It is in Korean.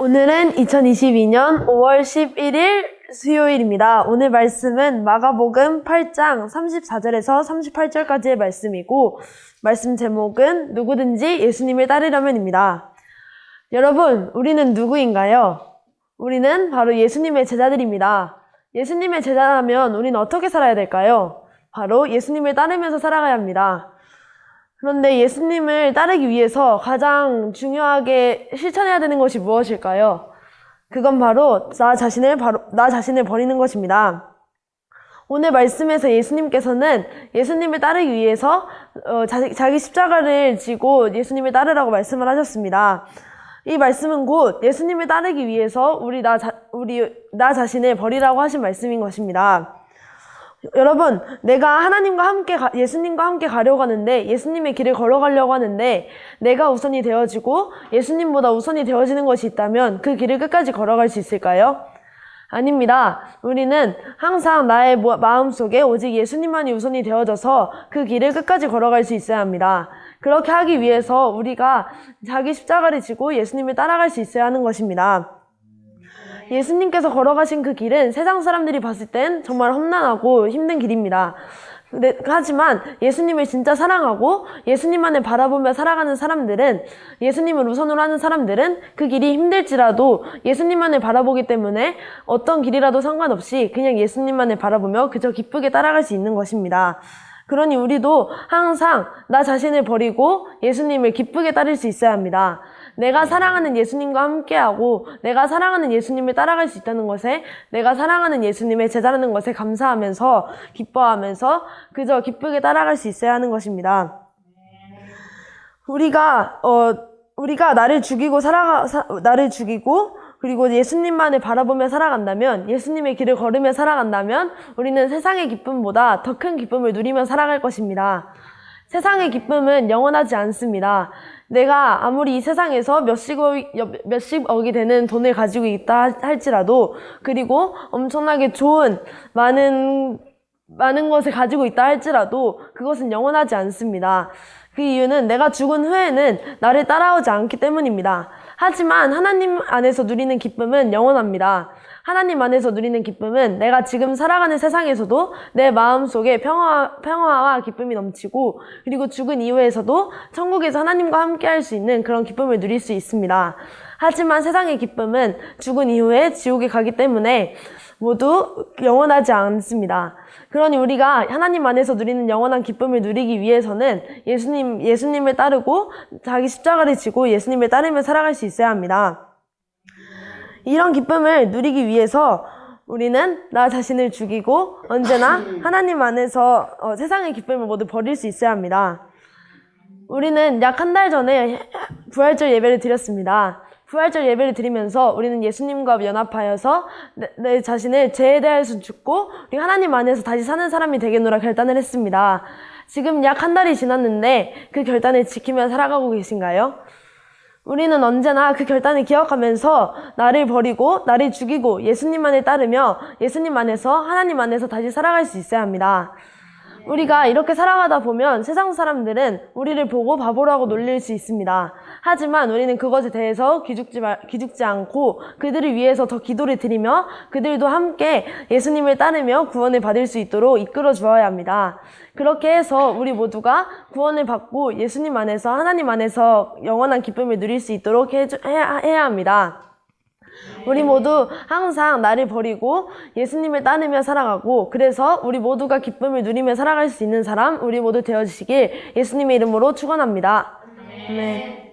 오늘은 2022년 5월 11일 수요일입니다. 오늘 말씀은 마가복음 8장 34절에서 38절까지의 말씀이고, 말씀 제목은 누구든지 예수님을 따르려면입니다. 여러분, 우리는 누구인가요? 우리는 바로 예수님의 제자들입니다. 예수님의 제자라면 우리는 어떻게 살아야 될까요? 바로 예수님을 따르면서 살아가야 합니다. 그런데 예수님을 따르기 위해서 가장 중요하게 실천해야 되는 것이 무엇일까요? 그건 바로 나 자신을 버리는 것입니다. 오늘 말씀에서 예수님께서는 예수님을 따르기 위해서 자기 십자가를 지고 예수님을 따르라고 말씀을 하셨습니다. 이 말씀은 곧 예수님을 따르기 위해서 나 자신을 버리라고 하신 말씀인 것입니다. 여러분, 내가 예수님과 함께 가려고 하는데, 예수님의 길을 걸어가려고 하는데, 내가 우선이 되어지고 예수님보다 우선이 되어지는 것이 있다면 그 길을 끝까지 걸어갈 수 있을까요? 아닙니다. 우리는 항상 나의 마음속에 오직 예수님만이 우선이 되어져서 그 길을 끝까지 걸어갈 수 있어야 합니다. 그렇게 하기 위해서 우리가 자기 십자가를 지고 예수님을 따라갈 수 있어야 하는 것입니다. 예수님께서 걸어가신 그 길은 세상 사람들이 봤을 땐 정말 험난하고 힘든 길입니다. 하지만 예수님을 진짜 사랑하고 예수님만을 바라보며 살아가는 사람들은, 예수님을 우선으로 하는 사람들은 그 길이 힘들지라도 예수님만을 바라보기 때문에 어떤 길이라도 상관없이 그냥 예수님만을 바라보며 그저 기쁘게 따라갈 수 있는 것입니다. 그러니 우리도 항상 나 자신을 버리고 예수님을 기쁘게 따를 수 있어야 합니다. 내가 사랑하는 예수님과 함께하고 내가 사랑하는 예수님을 따라갈 수 있다는 것에, 내가 사랑하는 예수님의 제자라는 것에 감사하면서 기뻐하면서 그저 기쁘게 따라갈 수 있어야 하는 것입니다. 우리가 나를 죽이고 그리고 예수님만을 바라보며 살아간다면, 예수님의 길을 걸으며 살아간다면 우리는 세상의 기쁨보다 더 큰 기쁨을 누리며 살아갈 것입니다. 세상의 기쁨은 영원하지 않습니다. 내가 아무리 이 세상에서 몇십억이 되는 돈을 가지고 있다 할지라도, 그리고 엄청나게 좋은 많은 것을 가지고 있다 할지라도 그것은 영원하지 않습니다. 그 이유는 내가 죽은 후에는 나를 따라오지 않기 때문입니다. 하지만 하나님 안에서 누리는 기쁨은 영원합니다. 하나님 안에서 누리는 기쁨은 내가 지금 살아가는 세상에서도 내 마음속에 평화와 기쁨이 넘치고, 그리고 죽은 이후에서도 천국에서 하나님과 함께 할 수 있는 그런 기쁨을 누릴 수 있습니다. 하지만 세상의 기쁨은 죽은 이후에 지옥에 가기 때문에 모두 영원하지 않습니다. 그러니 우리가 하나님 안에서 누리는 영원한 기쁨을 누리기 위해서는 예수님을 따르고 자기 십자가를 지고 예수님을 따르며 살아갈 수 있어야 합니다. 이런 기쁨을 누리기 위해서 우리는 나 자신을 죽이고 언제나 하나님 안에서 세상의 기쁨을 모두 버릴 수 있어야 합니다. 우리는 약 한 달 전에 부활절 예배를 드렸습니다. 부활절 예배를 드리면서 우리는 예수님과 연합하여서 내 자신을 죄에 대해서 죽고 우리 하나님 안에서 다시 사는 사람이 되겠노라 결단을 했습니다. 지금 약 한 달이 지났는데 그 결단을 지키며 살아가고 계신가요? 우리는 언제나 그 결단을 기억하면서 나를 버리고 나를 죽이고 예수님만을 따르며 예수님 안에서, 하나님 안에서 다시 살아갈 수 있어야 합니다. 우리가 이렇게 살아가다 보면 세상 사람들은 우리를 보고 바보라고 놀릴 수 있습니다. 하지만 우리는 그것에 대해서 기죽지 않고 그들을 위해서 더 기도를 드리며 그들도 함께 예수님을 따르며 구원을 받을 수 있도록 이끌어 주어야 합니다. 그렇게 해서 우리 모두가 구원을 받고 예수님 안에서, 하나님 안에서 영원한 기쁨을 누릴 수 있도록 해야 합니다. 우리 모두 항상 나를 버리고 예수님을 따르며 살아가고, 그래서 우리 모두가 기쁨을 누리며 살아갈 수 있는 사람, 우리 모두 되어주시길 예수님의 이름으로 축원합니다. 네.